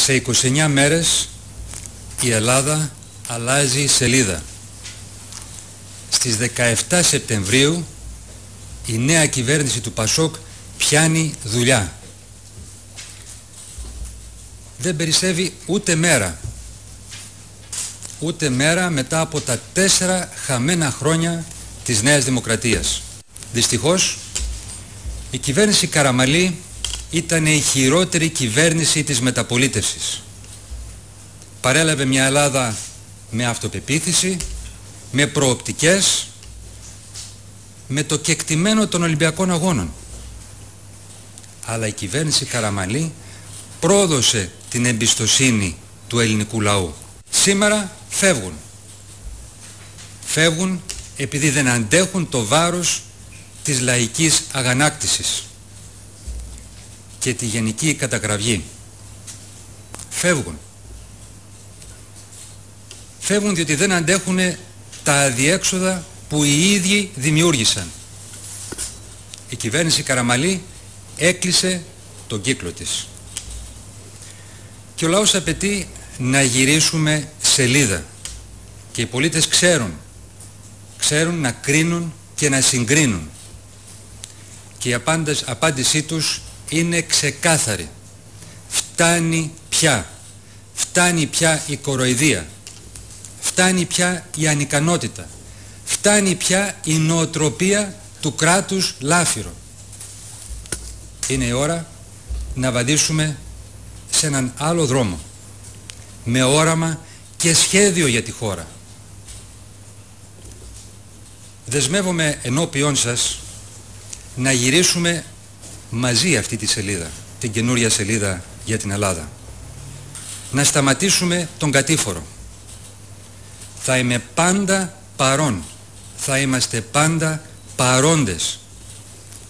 Σε 29 μέρες η Ελλάδα αλλάζει σελίδα. Στις 17 Σεπτεμβρίου η νέα κυβέρνηση του Πασόκ πιάνει δουλειά. Δεν περισσεύει ούτε μέρα μετά από τα 4 χαμένα χρόνια της Νέας Δημοκρατίας. Δυστυχώς η κυβέρνηση Καραμανλή ήταν η χειρότερη κυβέρνηση της μεταπολίτευσης. Παρέλαβε μια Ελλάδα με αυτοπεποίθηση, με προοπτικές, με το κεκτημένο των Ολυμπιακών Αγώνων. Αλλά η κυβέρνηση Καραμανλή πρόδωσε την εμπιστοσύνη του ελληνικού λαού. Σήμερα φεύγουν. Φεύγουν επειδή δεν αντέχουν το βάρος της λαϊκής αγανάκτησης και τη γενική κατακραυγή. Φεύγουν. Φεύγουν διότι δεν αντέχουν τα αδιέξοδα που οι ίδιοι δημιούργησαν. Η κυβέρνηση Καραμανλή έκλεισε τον κύκλο της. Και ο λαός απαιτεί να γυρίσουμε σελίδα. Και οι πολίτες ξέρουν να κρίνουν και να συγκρίνουν. Και η απάντησή τους είναι ξεκάθαρη. Φτάνει πια. Φτάνει πια η κοροϊδία. Φτάνει πια η ανικανότητα. Φτάνει πια η νοοτροπία του κράτους λάφυρο. Είναι η ώρα να βαδίσουμε σε έναν άλλο δρόμο, με όραμα και σχέδιο για τη χώρα. Δεσμεύομαι ενώπιόν σας να γυρίσουμε μαζί αυτή τη σελίδα, την καινούρια σελίδα για την Ελλάδα. Να σταματήσουμε τον κατήφορο. Θα είμαι πάντα παρόν. Θα είμαστε πάντα παρόντες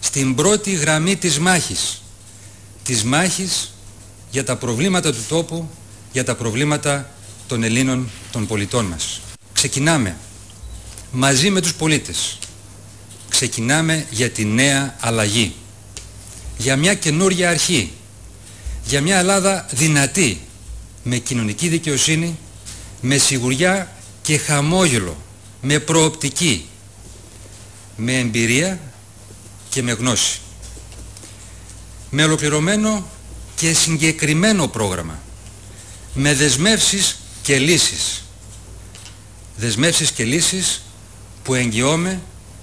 στην πρώτη γραμμή της μάχης. Της μάχης για τα προβλήματα του τόπου, για τα προβλήματα των Ελλήνων, των πολιτών μας. Ξεκινάμε μαζί με τους πολίτες. Ξεκινάμε για τη νέα αλλαγή. Για μια καινούρια αρχή. Για μια Ελλάδα δυνατή, με κοινωνική δικαιοσύνη, με σιγουριά και χαμόγελο, με προοπτική, με εμπειρία και με γνώση. Με ολοκληρωμένο και συγκεκριμένο πρόγραμμα, με δεσμεύσεις και λύσεις. Δεσμεύσεις και λύσεις που εγγυώμαι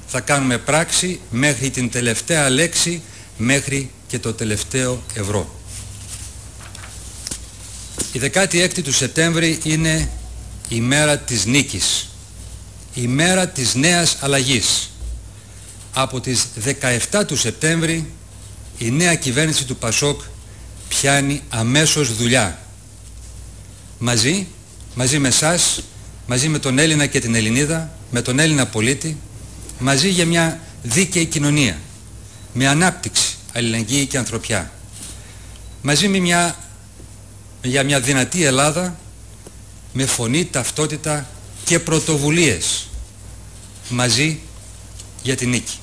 θα κάνουμε πράξη μέχρι την τελευταία λέξη, μέχρι και το τελευταίο ευρώ. Η 16η του Σεπτέμβρη είναι η μέρα της νίκης, η μέρα της νέας αλλαγής. Από τις 17 του Σεπτέμβρη η νέα κυβέρνηση του Πασόκ πιάνει αμέσως δουλειά. Μαζί με εσάς, μαζί με τον Έλληνα και την Ελληνίδα, με τον Έλληνα πολίτη, μαζί για μια δίκαιη κοινωνία, με ανάπτυξη, αλληλεγγύη και ανθρωπιά. Μαζί για μια δυνατή Ελλάδα, με φωνή, ταυτότητα και πρωτοβουλίες. Μαζί για την νίκη.